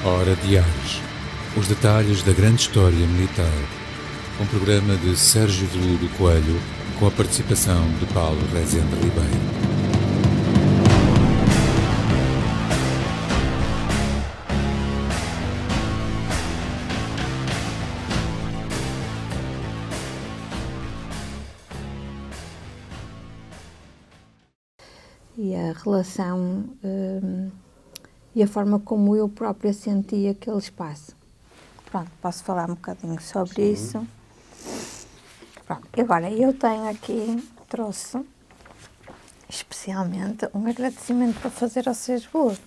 Hora de Ares. Os detalhes da grande história militar. Um programa de Sérgio Veludo Coelho, com a participação de Paulo Rezende Ribeiro. E a relação e a forma como eu própria senti aquele espaço. Pronto, posso falar um bocadinho sobre isso. Pronto, agora eu tenho aqui, trouxe especialmente um agradecimento para fazer ao Sérgio Veludo,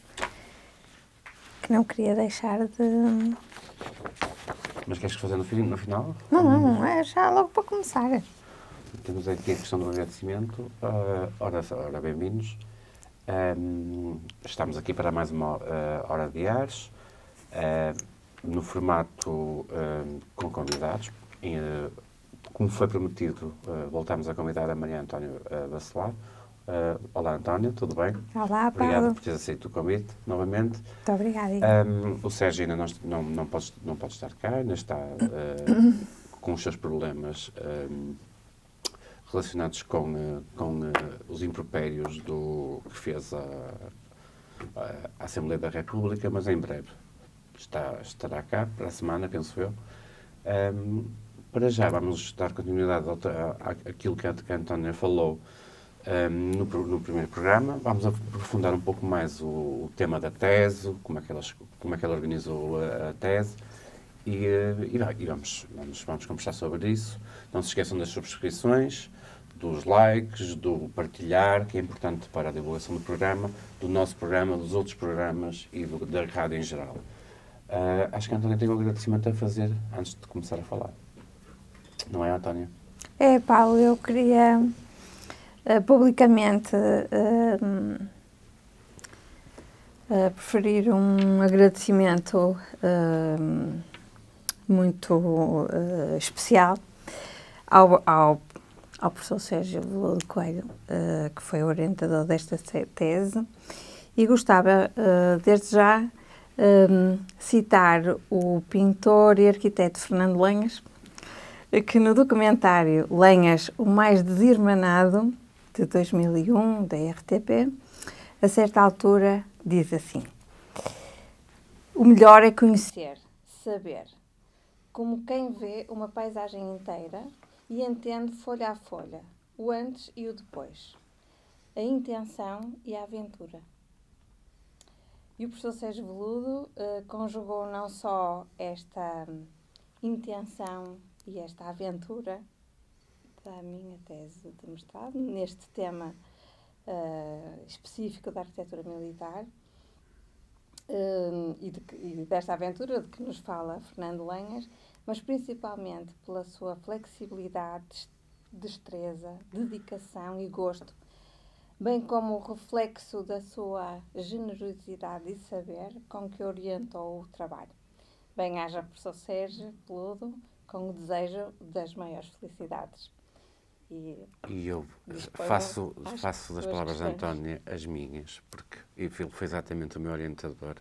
que não queria deixar de... Mas queres fazer no final? Não, é já logo para começar. Temos aqui a questão do agradecimento. Ora bem-vindos. Estamos aqui para mais uma Hora de Ares, no formato com convidados. Como foi prometido, voltamos a convidar a Maria Antónia Bacelar. Olá, Antónia, tudo bem? Olá, Paulo. Obrigado por teres aceito o convite, novamente. Muito obrigada. O Sérgio ainda não pode estar cá, ainda está com os seus problemas relacionados com os impropérios que fez a Assembleia da República, mas em breve estará cá, para a semana, penso eu. Para já vamos dar continuidade àquilo que a Antónia falou no primeiro programa. Vamos aprofundar um pouco mais o tema da tese, como é que ela organizou a tese, e vamos conversar sobre isso. Não se esqueçam das subscrições, dos likes, do partilhar, que é importante para a divulgação do programa, do nosso programa, dos outros programas e da rádio em geral. Acho que a Antónia tem um agradecimento a fazer antes de começar a falar. Não é, Antónia? É, Paulo, eu queria publicamente preferir um agradecimento muito especial ao professor Sérgio Veludo Coelho, que foi o orientador desta tese, e gostava, desde já, citar o pintor e arquiteto Fernando Lenhas, que no documentário Lenhas, o mais desirmanado, de 2001, da RTP, a certa altura diz assim: o melhor é conhecer, saber, como quem vê uma paisagem inteira e entende folha a folha, o antes e o depois, a intenção e a aventura. E o professor Sérgio Veludo conjugou não só esta intenção e esta aventura da minha tese de mestrado, neste tema específico da arquitetura militar, e desta aventura de que nos fala Fernando Lenhas, mas principalmente pela sua flexibilidade, destreza, dedicação e gosto, bem como o reflexo da sua generosidade e saber com que orientou o trabalho. Bem-aja, professor Sérgio Veludo, com o desejo das maiores felicidades. E eu faço das palavras de Antónia as minhas, porque ele foi exatamente o meu orientador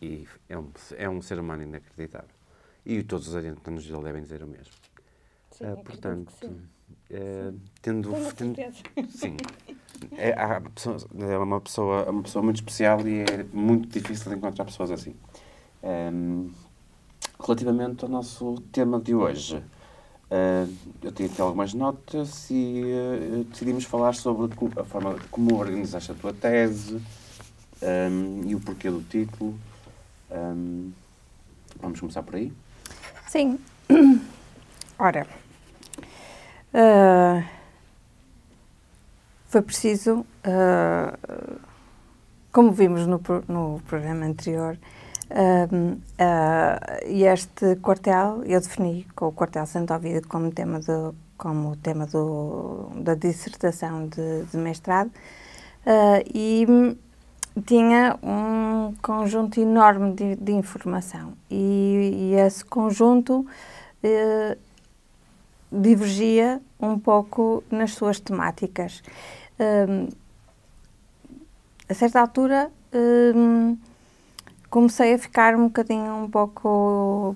e é um ser humano inacreditável. E todos os orientandos dele devem dizer o mesmo. Sim, portanto, sim, é uma pessoa muito especial e é muito difícil de encontrar pessoas assim. Relativamente ao nosso tema de hoje, eu tenho aqui algumas notas e decidimos falar sobre a forma como organizaste a tua tese e o porquê do título. Vamos começar por aí? Sim. Ora, foi preciso, como vimos no programa anterior, este quartel, eu defini com o quartel Santo Ovídio como tema da dissertação de mestrado, e tinha um conjunto enorme de informação e esse conjunto divergia um pouco nas suas temáticas. A certa altura comecei a ficar um bocadinho, um pouco,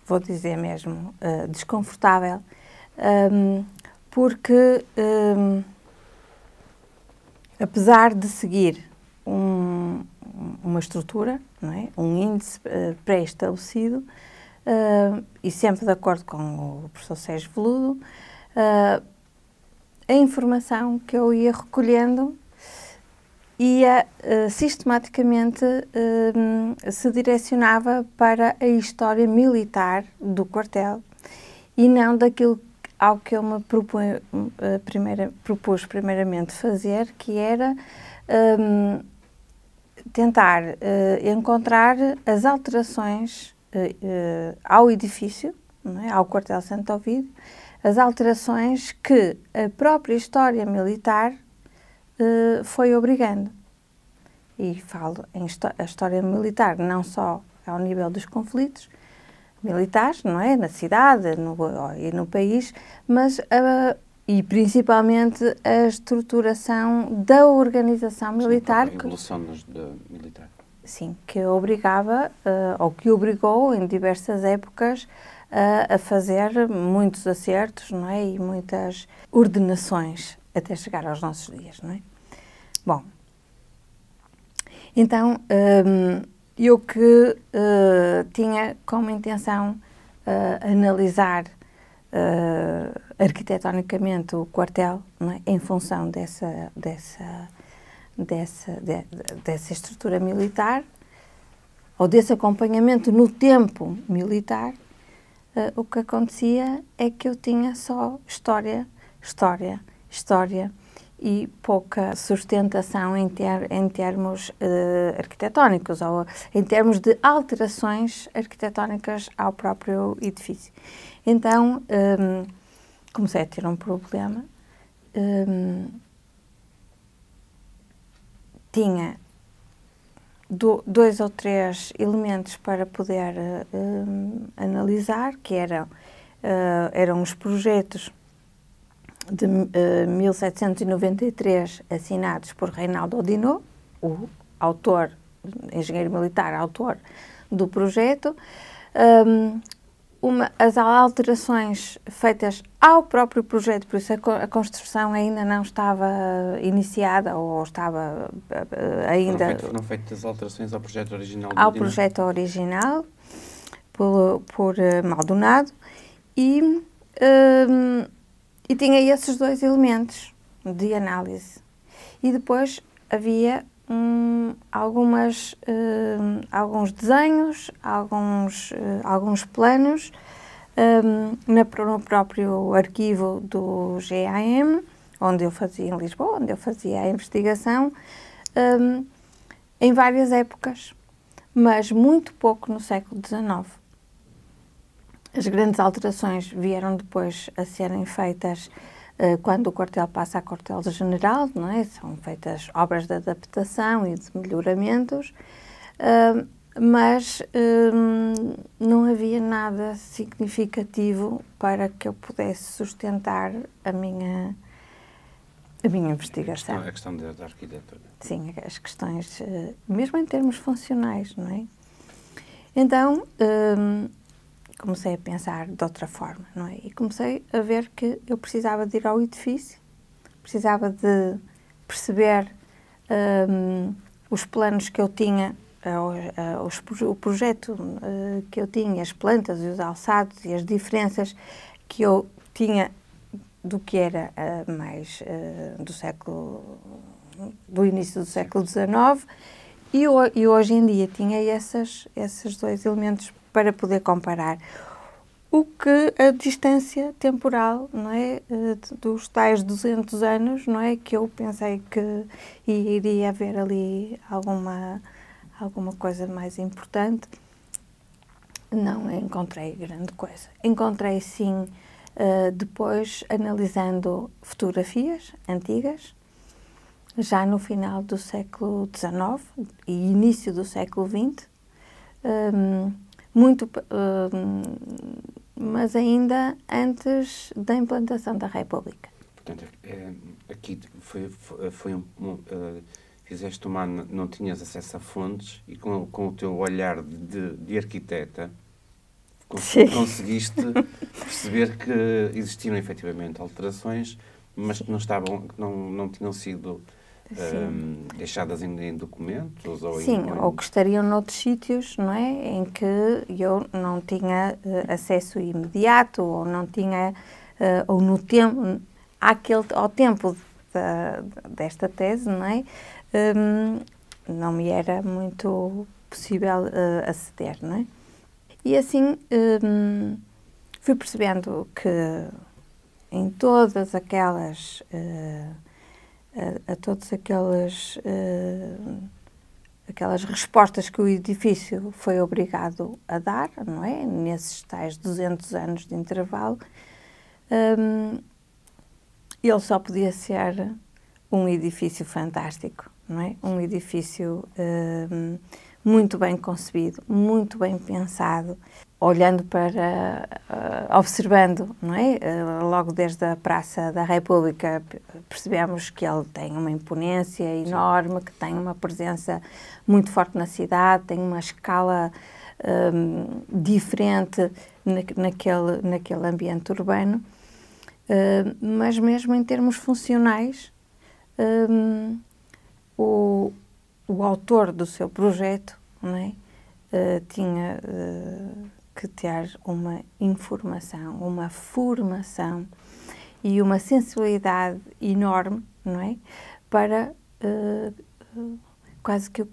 vou dizer mesmo, desconfortável, porque, apesar de seguir uma estrutura, não é? Um índice pré-estabelecido, e sempre de acordo com o professor Sérgio Veludo, a informação que eu ia recolhendo ia sistematicamente se direcionava para a história militar do quartel e não daquilo ao que eu me propus primeiramente fazer, que era tentar encontrar as alterações ao edifício, não é? Ao quartel Santo Ovídio, as alterações que a própria história militar foi obrigando. E falo em a história militar não só ao nível dos conflitos militares, não é? Na cidade e no país, mas e principalmente a estruturação da organização militar. A evolução militar. Sim, que obrigava, ou que obrigou em diversas épocas a fazer muitos acertos, não é? E muitas ordenações até chegar aos nossos dias, não é? Bom, então eu que tinha como intenção analisar arquitetonicamente o quartel, não é? Em função dessa estrutura militar, ou desse acompanhamento no tempo militar, o que acontecia é que eu tinha só história e pouca sustentação em termos arquitetónicos, ou em termos de alterações arquitetónicas ao próprio edifício. Então, comecei a ter um problema. Tinha dois ou três elementos para poder analisar, que eram os projetos de 1793 assinados por Reinaldo Odineau, o autor, engenheiro militar, autor do projeto, as alterações feitas ao próprio projeto, por isso a construção ainda não estava iniciada ou estava ainda... Foram feitas alterações ao projeto original do Ao projeto original, por Maldonado, e tinha esses dois elementos de análise. E depois havia alguns desenhos, alguns planos no próprio arquivo do GAM, onde eu fazia, em Lisboa, onde eu fazia a investigação, em várias épocas, mas muito pouco no século XIX. As grandes alterações vieram depois a serem feitas quando o quartel passa a quartel-general, não é? São feitas obras de adaptação e de melhoramentos, mas não havia nada significativo para que eu pudesse sustentar a minha investigação. A questão da arquitetura. Sim, as questões, mesmo em termos funcionais, não é? Então, comecei a pensar de outra forma, não é? E comecei a ver que eu precisava de ir ao edifício, precisava de perceber os planos que eu tinha, o projeto que eu tinha, as plantas e os alçados e as diferenças que eu tinha do que era mais do início do século XIX, e hoje em dia tinha esses dois elementos para poder comparar. O que a distância temporal, não é, dos tais 200 anos, não é, que eu pensei que iria haver ali alguma coisa mais importante, não encontrei grande coisa. Encontrei sim, depois, analisando fotografias antigas, já no final do século XIX e início do século XX, mas ainda antes da implantação da República. Portanto, aqui fizeste uma, não tinhas acesso a fontes e com o teu olhar de arquiteta conseguiste perceber que existiam efetivamente alterações, mas que não tinham sido deixadas em documentos ou que estariam noutros sítios, não é? Em que eu não tinha acesso imediato, ou não tinha, ou no tempo, ao tempo desta tese, não é? Não me era muito possível aceder, não é? E assim fui percebendo que em todas aquelas aquelas respostas que o edifício foi obrigado a dar, não é? Nesses tais 200 anos de intervalo, ele só podia ser um edifício fantástico, não é? Um edifício muito bem concebido, muito bem pensado, olhando para, observando, não é? Logo desde a Praça da República percebemos que ele tem uma imponência enorme, que tem uma presença muito forte na cidade, tem uma escala diferente naquele ambiente urbano, mas mesmo em termos funcionais, o autor do seu projeto, não é? Tinha que ter uma informação, uma formação e uma sensibilidade enorme, não é? Para quase o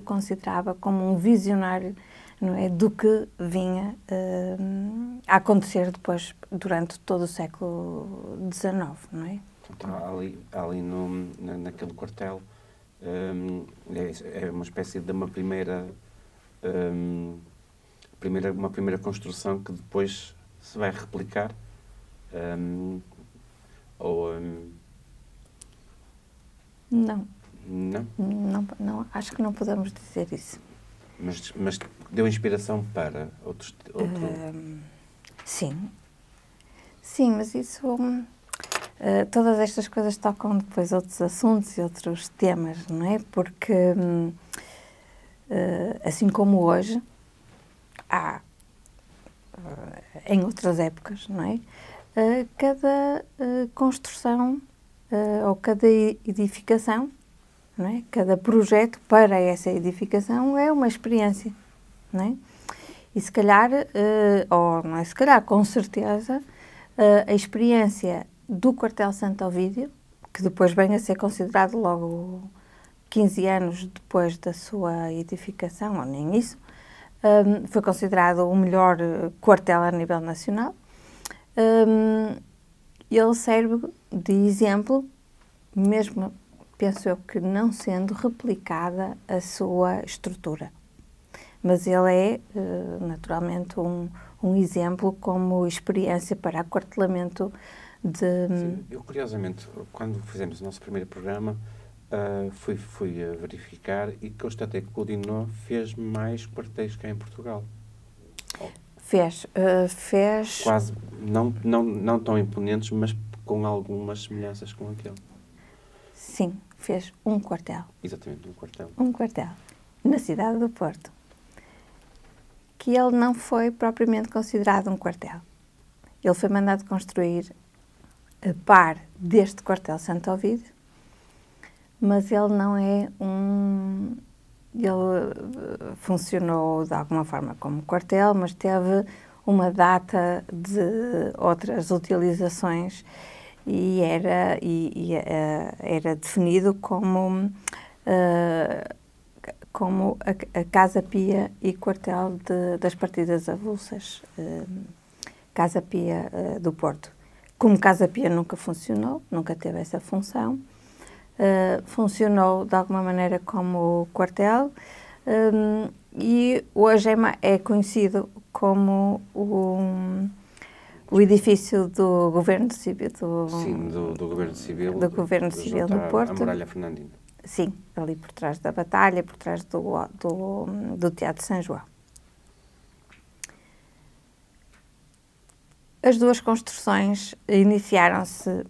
considerava como um visionário, não é? Do que vinha a acontecer depois, durante todo o século XIX, não é? Ali naquele quartel é uma espécie de uma primeira construção que depois se vai replicar Não, acho que não podemos dizer isso. Mas deu inspiração para outro... Sim, mas isso... todas estas coisas tocam depois outros assuntos e outros temas, não é? Porque, assim como hoje, há, em outras épocas, não é? Cada construção ou cada edificação, não é? Cada projeto para essa edificação é uma experiência, não é? E se calhar, ou não é se calhar, com certeza, a experiência do quartel Santo Ovídio, que depois vem a ser considerado logo 15 anos depois da sua edificação, ou nem isso, foi considerado o melhor quartel a nível nacional. Ele serve de exemplo, mesmo, penso eu, que não sendo replicada a sua estrutura. Mas ele é, naturalmente, um exemplo como experiência para aquartelamento de... Sim, eu, curiosamente, quando fizemos o nosso primeiro programa, fui a verificar e constatei que o Godinot fez mais quartéis cá em Portugal. Fez. Quase, não tão imponentes, mas com algumas semelhanças com aquele. Sim, fez um quartel. Exatamente, um quartel. Um quartel, na cidade do Porto. Que ele não foi propriamente considerado um quartel. Ele foi mandado construir a par deste quartel Santo Ovídio, mas ele não é ele funcionou de alguma forma como quartel, mas teve uma data de outras utilizações e era definido como a Casa Pia e quartel das partidas avulsas, Casa Pia do Porto. Como Casa Pia nunca funcionou, nunca teve essa função, funcionou de alguma maneira como quartel e hoje é conhecido como o edifício do Governo Civil do Governo Civil do Governo Civil no Porto. A Muralha Fernandina. Sim, ali por trás da Batalha, por trás do Teatro São João. As duas construções iniciaram-se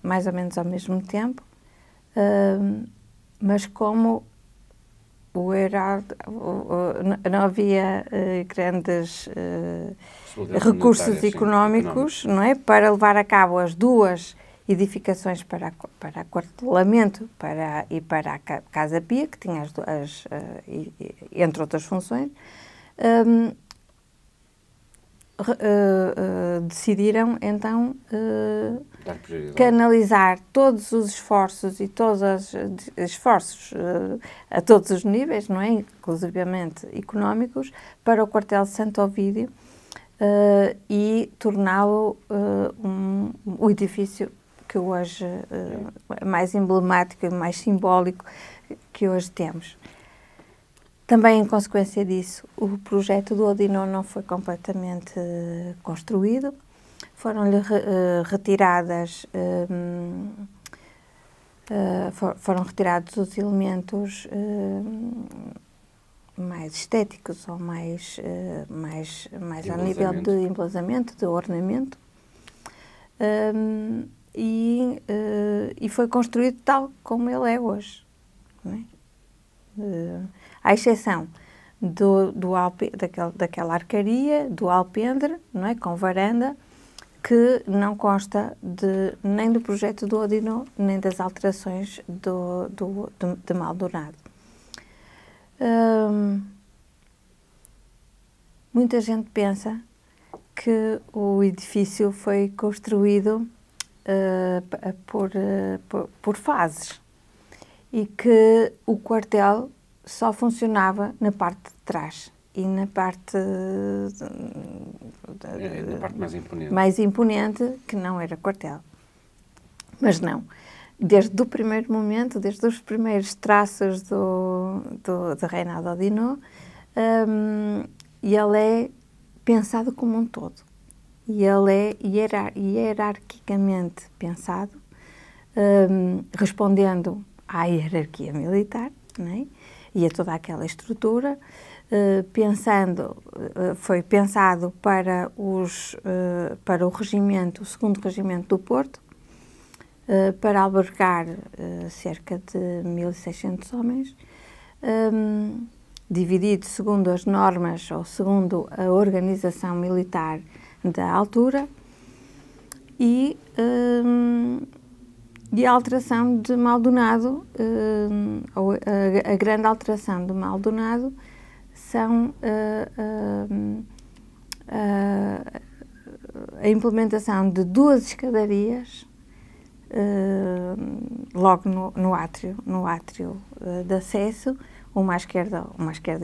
mais ou menos ao mesmo tempo. mas como o Heraldo, não havia grandes recursos económicos, não é, para levar a cabo as duas edificações para aquartelamento e para a Casa Pia, que tinha entre outras funções, decidiram então canalizar todos os esforços e todos os esforços a todos os níveis, não é, inclusivamente económicos, para o quartel de Santo Ovídio e torná-lo um edifício que hoje é mais emblemático e mais simbólico que hoje temos. Também, em consequência disso, o projeto do Odinó não foi completamente construído. Foram-lhe foram retirados os elementos mais estéticos ou mais a nível de emplazamento, de ornamento. E foi construído tal como ele é hoje, não é? À exceção daquela arcaria, do alpendre, não é? Com varanda, que não consta nem do projeto do Odinó, nem das alterações de Maldonado. Muita gente pensa que o edifício foi construído por fases e que o quartel só funcionava na parte de trás e na parte mais imponente, que não era quartel. Mas não. Desde o primeiro momento, desde os primeiros traços de Reinaldo Odinó, ele é pensado como um todo. E ele é hierarquicamente pensado, respondendo à hierarquia militar, não é? E a toda aquela estrutura, foi pensado para o regimento, o 2º Regimento do Porto, para albergar cerca de 1.600 homens, dividido segundo as normas ou segundo a organização militar da altura, e a alteração de Maldonado, ou a grande alteração de Maldonado, são a implementação de 2 escadarias logo no átrio de acesso, uma à esquerda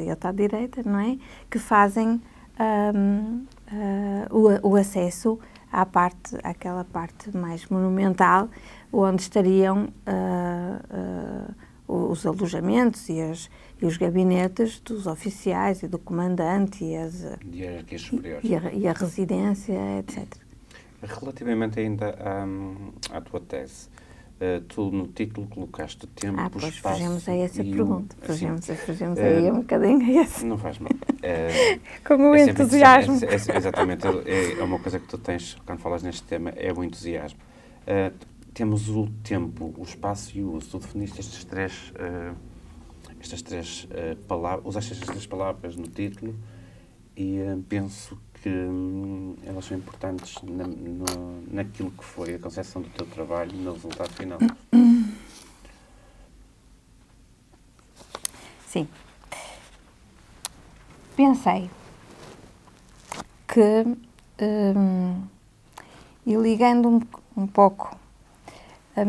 e outra à direita, não é? Que fazem o acesso àquela parte mais monumental, onde estariam os alojamentos e os gabinetes dos oficiais e do comandante e a residência, etc. Relativamente ainda à tua tese, tu no título colocaste o tempo, o espaço... Pois, fugimos a essa pergunta. Fugimos aí um bocadinho a essa. Não faz mal. Como o entusiasmo. Exatamente. É uma coisa que tu tens, quando falas neste tema, é o entusiasmo. Temos o tempo, o espaço e o uso. Tu definiste estas três palavras, usaste estas 3 palavras no título e penso que elas são importantes naquilo que foi a concepção do teu trabalho e no resultado final. Sim. Pensei que, e ligando um pouco a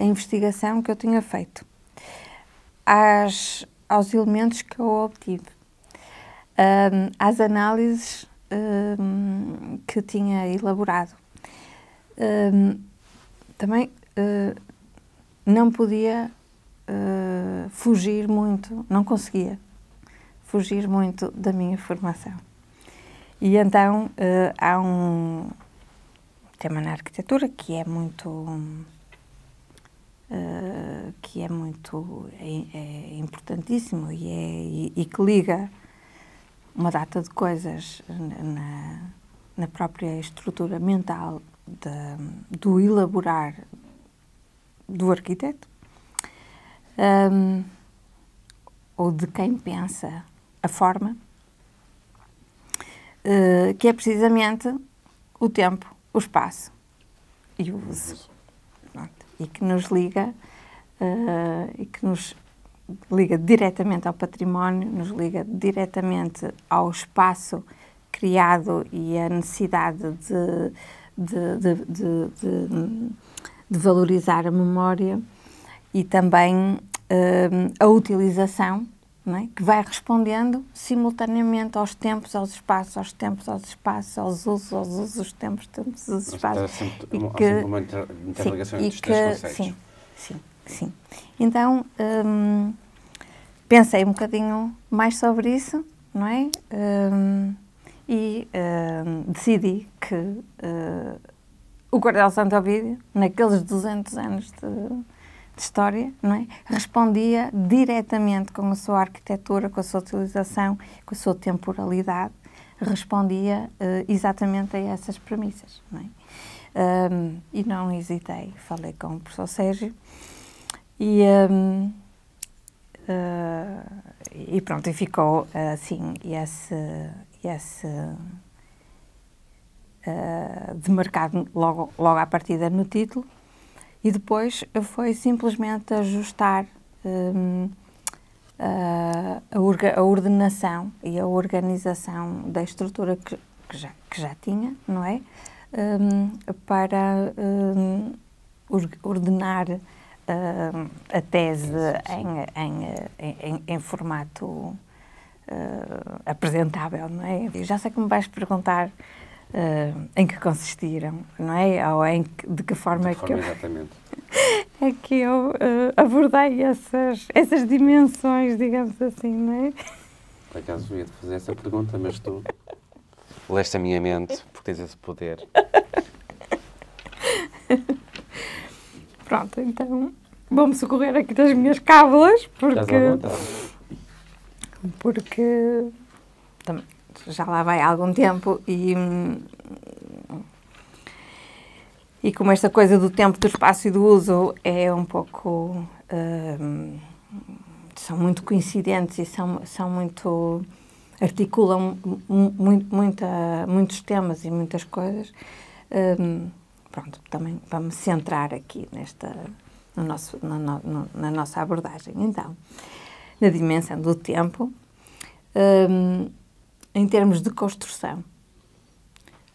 investigação que eu tinha feito aos elementos que eu obtive, às análises que tinha elaborado, também não podia fugir muito, não conseguia fugir muito da minha formação. E então há um tema na arquitetura que é importantíssimo e que liga uma data de coisas na própria estrutura mental do elaborar do arquiteto, ou de quem pensa a forma, que é precisamente o tempo, o espaço e o uso. Pronto. E que nos liga diretamente ao património, nos liga diretamente ao espaço criado e a necessidade de valorizar a memória e também a utilização, não é? Que vai respondendo simultaneamente aos tempos, aos espaços, aos tempos, aos espaços, aos usos, tempos, os espaços. Há sempre uma interligação entre os três conceitos. Sim. Então, pensei um bocadinho mais sobre isso, não é? E decidi que o Cordel Santo Ovídio, naqueles 200 anos de história, não é? Respondia diretamente com a sua arquitetura, com a sua utilização, com a sua temporalidade, respondia exatamente a essas premissas, não é? E não hesitei, falei com o professor Sérgio e pronto, e ficou assim, esse demarcado logo à partida no título. E depois foi simplesmente ajustar a ordenação e a organização da estrutura que já tinha, não é? Para ordenar a tese em formato apresentável, não é? Eu já sei que me vais perguntar em que consistiram, não é? Ou de que forma é que eu... Exatamente. É que eu abordei essas dimensões, digamos assim, não é? Por acaso eu ia-te fazer essa pergunta, mas tu leste a minha mente, porque tens esse poder. Pronto, então vou-me socorrer aqui das minhas cábulas, porque já lá vai há algum tempo e como esta coisa do tempo, do espaço e do uso é um pouco... são muito coincidentes e são muito... articulam muitos temas e muitas coisas. Pronto, também vamos centrar aqui na nossa abordagem. Então, na dimensão do tempo, em termos de construção,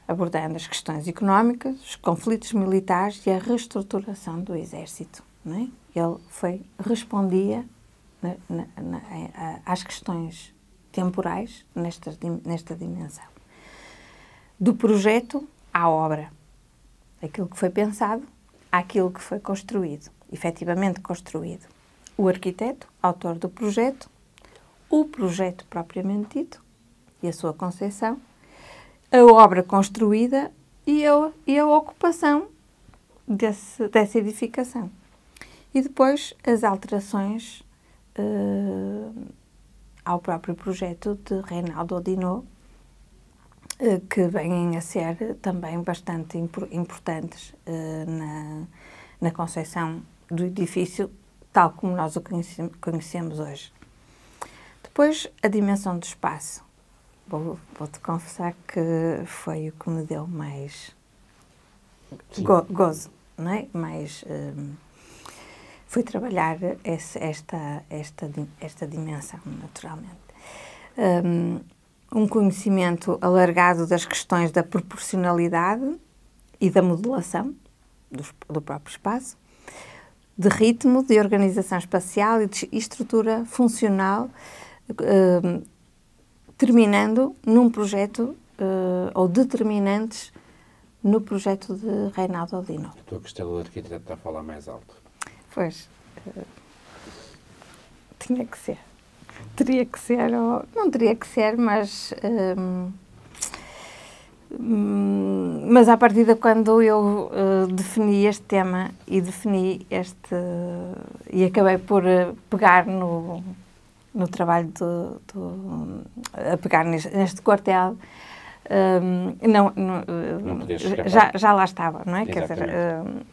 abordando as questões económicas, os conflitos militares e a reestruturação do exército, não é? Ele respondia às questões temporais nesta dimensão. Do projeto à obra. Aquilo que foi pensado àquilo que foi construído, efetivamente construído. O arquiteto, autor do projeto, o projeto propriamente dito e a sua concepção, a obra construída e a ocupação dessa edificação. E depois as alterações ao próprio projeto de Reinaldo Odineau, que vêm a ser também bastante importantes na concepção do edifício, tal como nós o conhecemos hoje. Depois, a dimensão do espaço. Vou-te confessar que foi o que me deu mais gozo, não é? Foi trabalhar esta dimensão, naturalmente. Um conhecimento alargado das questões da proporcionalidade e da modulação do próprio espaço, de ritmo, de organização espacial e de estrutura funcional, terminando num projeto, ou determinantes no projeto de Reinaldo Odineau. A tua costela de arquiteto está a falar mais alto. Pois, tinha que ser. Teria que ser, ou não teria que ser, mas à partida, quando eu defini este tema e e acabei por pegar no trabalho a pegar neste quartel, Não podias escapar. já lá estava, não é? Quer dizer,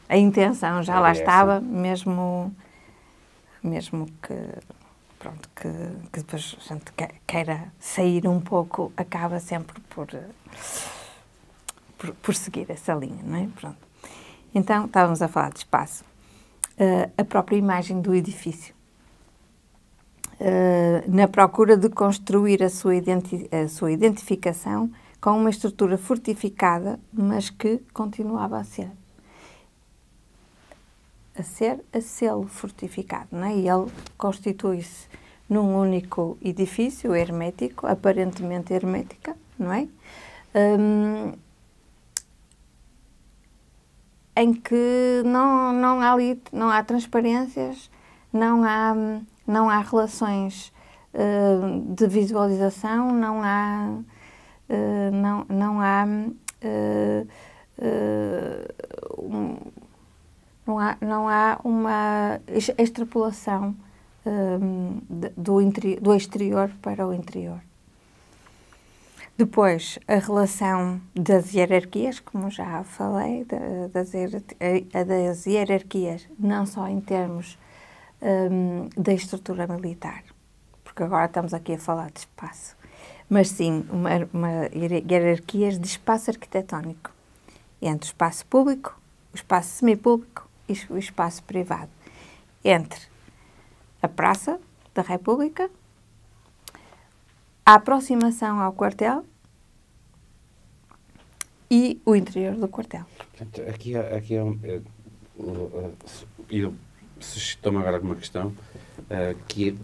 a intenção já lá estava, mesmo que, pronto, que depois a gente queira sair um pouco, acaba sempre por seguir essa linha, não é? Pronto. Então, estávamos a falar de espaço. A própria imagem do edifício. Na procura de construir a sua identificação com uma estrutura fortificada, mas que continuava a selo fortificado, não é? E ele constitui-se num único edifício hermético, aparentemente hermética, não é? Em que não há transparências, não há relações de visualização, não há uma extrapolação do exterior para o interior. Depois, a relação das hierarquias, como já falei, das hierarquias, não só em termos da estrutura militar, porque agora estamos aqui a falar de espaço, mas sim hierarquias de espaço arquitetónico, entre o espaço público, o espaço semipúblico e o espaço privado, entre a Praça da República, a aproximação ao quartel e o interior do quartel. Aqui eu suscitou-me agora uma questão que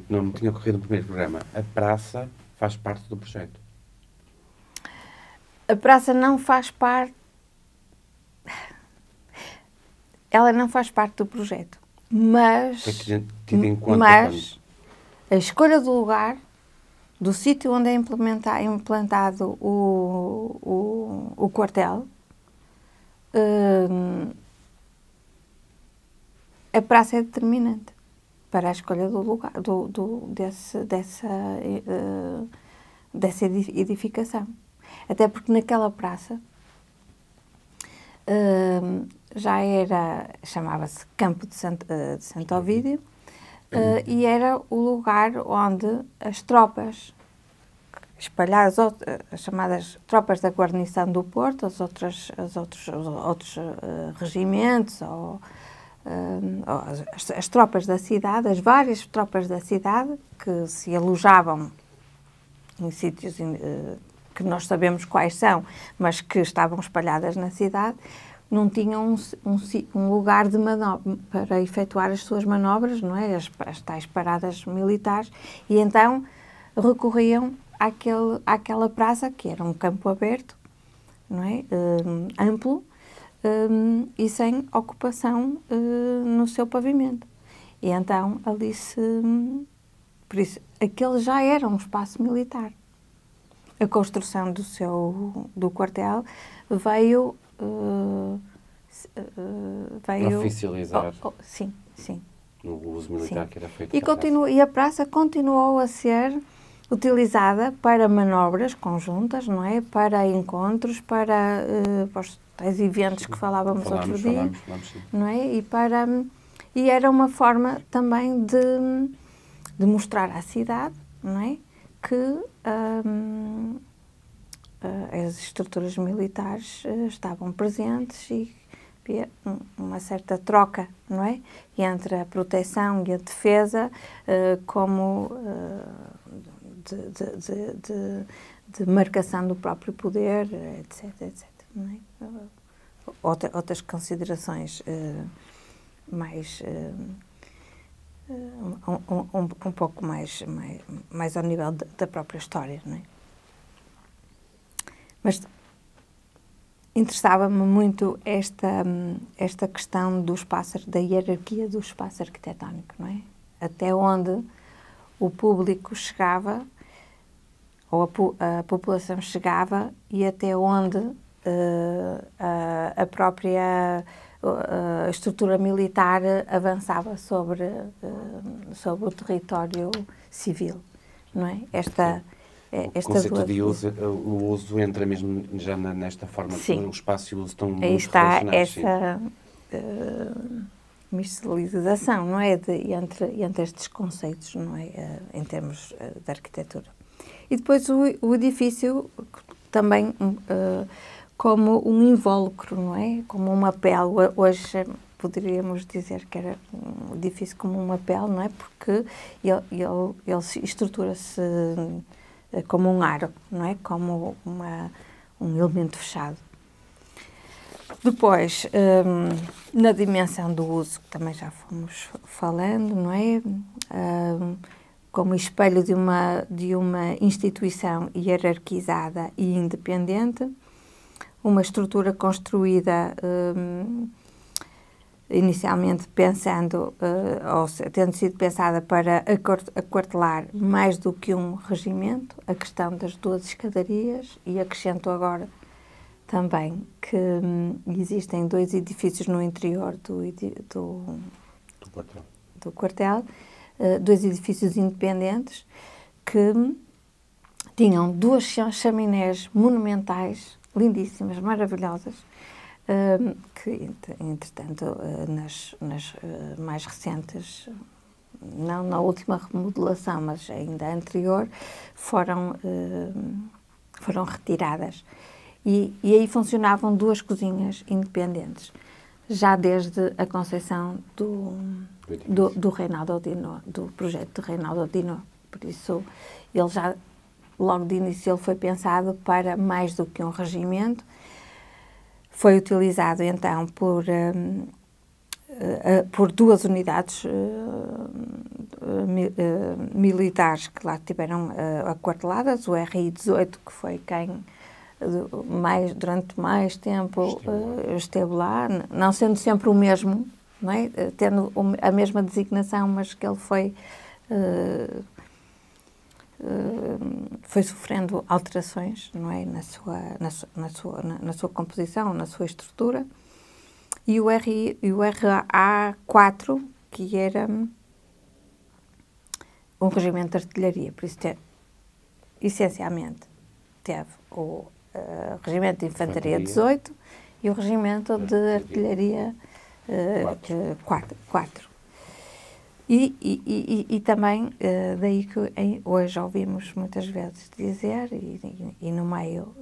não tinha ocorrido no primeiro programa. A praça faz parte do projeto? A praça não faz parte... Ela não faz parte do projeto, mas... Tido em conta a escolha do lugar, do sítio onde é implantado o quartel, a praça é determinante para a escolha do lugar, dessa edificação. Até porque naquela praça chamava-se Campo de Santo Ovídio, e era o lugar onde as tropas espalhadas, as chamadas tropas da guarnição do Porto, os outros regimentos, as tropas da cidade, as várias tropas da cidade que se alojavam em sítios que nós sabemos quais são, mas que estavam espalhadas na cidade, não tinham um lugar de manobra para efetuar as suas manobras, não é? As tais paradas militares, e então recorriam àquela praça, que era um campo aberto, não é? Amplo, e sem ocupação no seu pavimento. E então ali por isso, aquele já era um espaço militar. A construção do quartel veio oficializar sim. no uso militar, sim, que era feito. E a praça continuou a ser utilizada para manobras conjuntas, não é? Para encontros, para os tais eventos que falávamos outro dia, não é? E era uma forma também de mostrar à cidade, não é? Que as estruturas militares estavam presentes e havia uma certa troca, não é? Entre a proteção e a defesa, como de marcação do próprio poder, etc. Não é? Outras considerações mais um pouco mais ao nível da própria história, não é? Mas interessava-me muito esta questão da hierarquia do espaço arquitetónico, não é? Até onde o público chegava, ou a população chegava, e até onde a própria estrutura militar avançava sobre o território civil, não é? O conceito de uso, o uso entra mesmo já nesta forma, o espaço e o uso estão muito relacionados. Aí está essa mistelização, não é? Entre estes conceitos, não é? Em termos de arquitetura. E depois o edifício também como um invólucro, não é? Como uma pele. Hoje poderíamos dizer que era um edifício como uma pele, não é? Porque ele estrutura-se como um aro, não é? Como um elemento fechado. Depois, na dimensão do uso, que também já fomos falando, não é? Como espelho de uma instituição hierarquizada e independente, uma estrutura construída inicialmente pensando, ou tendo sido pensada para aquartelar mais do que um regimento, a questão das 12 escadarias, e acrescento agora também que existem 2 edifícios no interior do quartel, 2 edifícios independentes que tinham 2 chaminés monumentais, lindíssimas, maravilhosas, que, entretanto, nas mais recentes, não na última remodelação, mas ainda anterior, foram retiradas. E aí funcionavam 2 cozinhas independentes, já desde a concepção do Reinaldo Odinó, do projeto de Reinaldo Odinó. Por isso, ele já, logo de início, ele foi pensado para mais do que um regimento. Foi utilizado, então, por 2 unidades militares que lá estiveram aquarteladas, o RI-18, que foi quem durante mais tempo esteve lá, não sendo sempre o mesmo, não é? Tendo a mesma designação, mas que ele foi sofrendo alterações, não é? na sua composição, na sua estrutura. E o RA4, que era um regimento de artilharia, por isso essencialmente teve o regimento de infantaria 18 e o regimento de artilharia 4. E também, daí que hoje ouvimos muitas vezes dizer, e no meio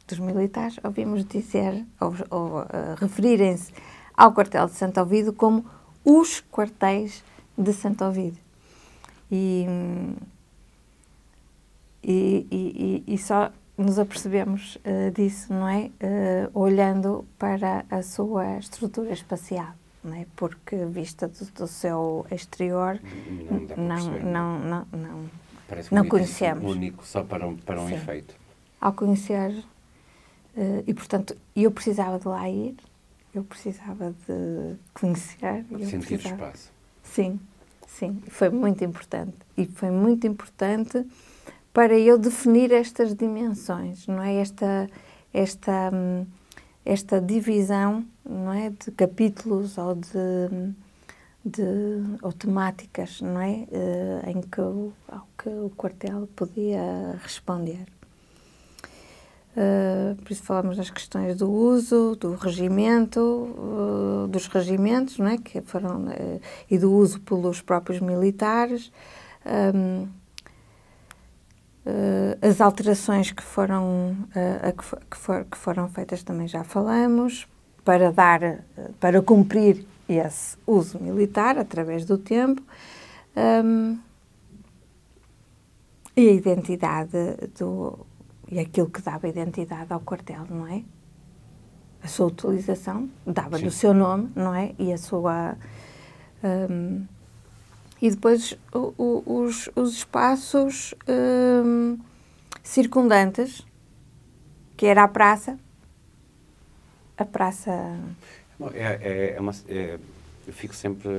dos militares, ouvimos dizer, ou referirem-se ao quartel de Santo Ovídio como os quartéis de Santo Ovídio. E só nos apercebemos disso, não é? Olhando para a sua estrutura espacial. Não é? Porque, vista do seu exterior, não conhecemos. Único só para um efeito. Ao conhecer, e portanto, eu precisava de lá ir, eu precisava de conhecer. Sentir o espaço. Sim, foi muito importante. E foi muito importante para eu definir estas dimensões, não é? Esta divisão, não é, de capítulos ou ou temáticas, não é, ao que o quartel podia responder. Por isso falamos das questões do uso, do regimento, dos regimentos, não é, que foram e do uso pelos próprios militares. As alterações que foram feitas também já falamos, para cumprir esse uso militar através do tempo, e a identidade e aquilo que dava identidade ao quartel, não é? A sua utilização dava-lhe o seu nome, não é? E a sua... E depois os espaços circundantes, que era a praça. A praça... eu fico sempre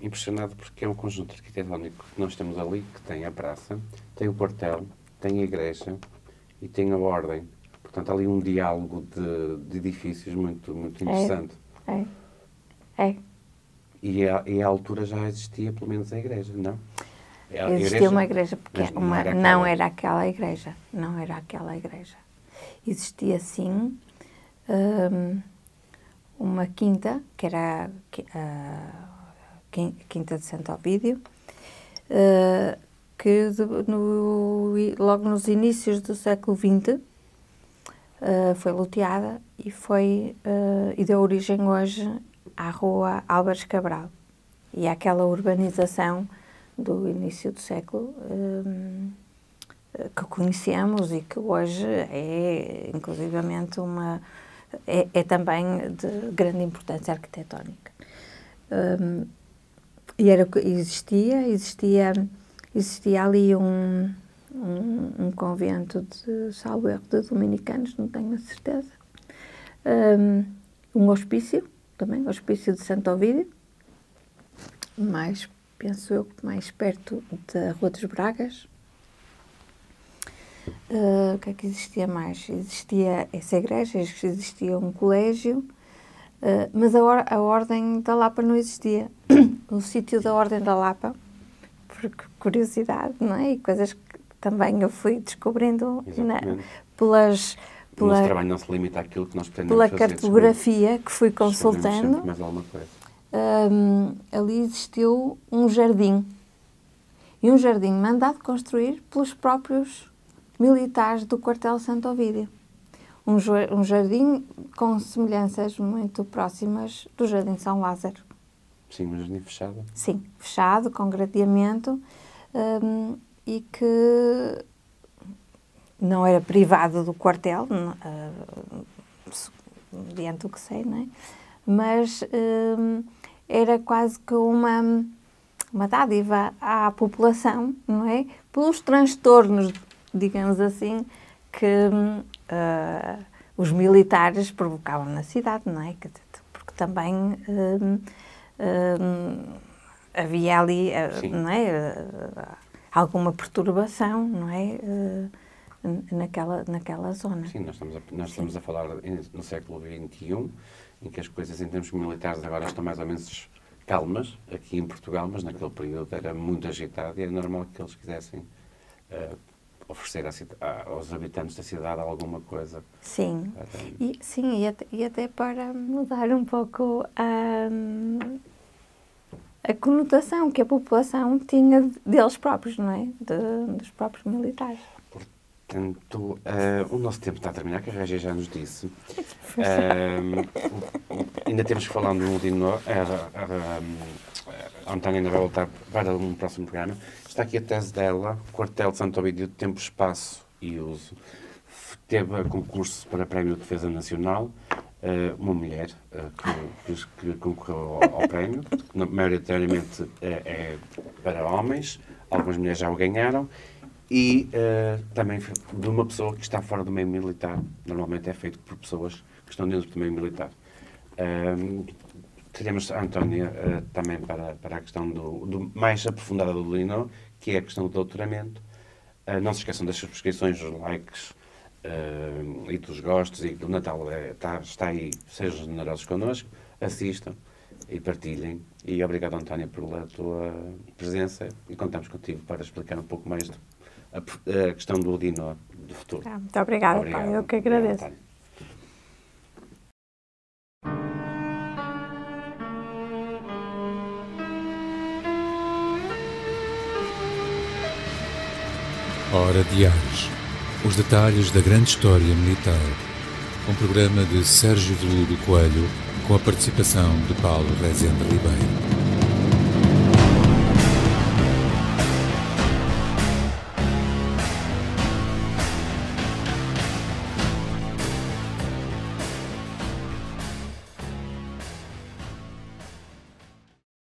impressionado porque é um conjunto arquitetónico que nós temos ali, que tem a praça, tem o quartel, tem a igreja e tem a ordem. Portanto, há ali um diálogo de edifícios muito interessante. E à altura já existia pelo menos a igreja, não? Existia uma igreja pequena, não era aquela igreja. Existia sim uma quinta, que era a Quinta de Santo Ovídio, que logo nos inícios do século XX foi loteada e deu origem hoje à rua Álvares Cabral e àquela urbanização do início do século que conhecemos e que hoje é inclusivamente é também de grande importância arquitetónica. E existia ali um convento salvo erro, de dominicanos, não tenho a certeza, um hospício também, o Hospício de Santo Ovídio, penso eu, mais perto da Rua dos Bragas. O que é que existia mais? Existia essa igreja, existia um colégio, mas a Ordem da Lapa não existia. O sítio da Ordem da Lapa, por curiosidade, não é? E coisas que também eu fui descobrindo O nosso trabalho não se limita àquilo que nós pretendemos fazer. Pela cartografia que fui consultando, mais alguma coisa. Ali existiu um jardim. E um jardim mandado construir pelos próprios militares do quartel Santo Ovídio. Um jardim com semelhanças muito próximas do Jardim São Lázaro. Sim, um jardim fechado? Sim, fechado, com gradeamento, e que não era privado do quartel, mediante o que sei, não é? Mas era quase que uma dádiva à população, não é? Pelos transtornos, digamos assim, que os militares provocavam na cidade, não é? Porque também havia ali, não é? Alguma perturbação, não é? Naquela zona. Sim, nós estamos a falar no século XXI, em que as coisas em termos militares agora estão mais ou menos calmas, aqui em Portugal, mas naquele período era muito agitado e era normal que eles quisessem oferecer aos habitantes da cidade alguma coisa. Sim, e até para mudar um pouco a conotação que a população tinha deles próprios, não é? Dos próprios militares. Portanto, o nosso tempo está a terminar, que a Régia já nos disse. Ainda temos que falar no Udinó. A Antónia ainda vai voltar para um próximo programa. Está aqui a tese dela, Quartel de Santo Ovídio de Tempo, Espaço e Uso. Teve a concurso para Prémio de Defesa Nacional. Uma mulher que concorreu ao prémio, que maioritariamente é para homens. Algumas mulheres já o ganharam. E também de uma pessoa que está fora do meio militar. Normalmente é feito por pessoas que estão dentro do meio militar. Teremos a Antónia também para a questão do mais aprofundada do Lino, que é a questão do doutoramento. Não se esqueçam das subscrições, dos likes e dos gostos, e do Natal está aí. Sejam generosos connosco, assistam e partilhem. E obrigado, Antónia, pela tua presença, e contamos contigo para explicar um pouco mais a questão do Udinó do futuro. Muito obrigada, Paulo. Eu que agradeço. Hora Diários. Os detalhes da grande história militar. Um programa de Sérgio Veludo Coelho, com a participação de Paulo Rezende Ribeiro.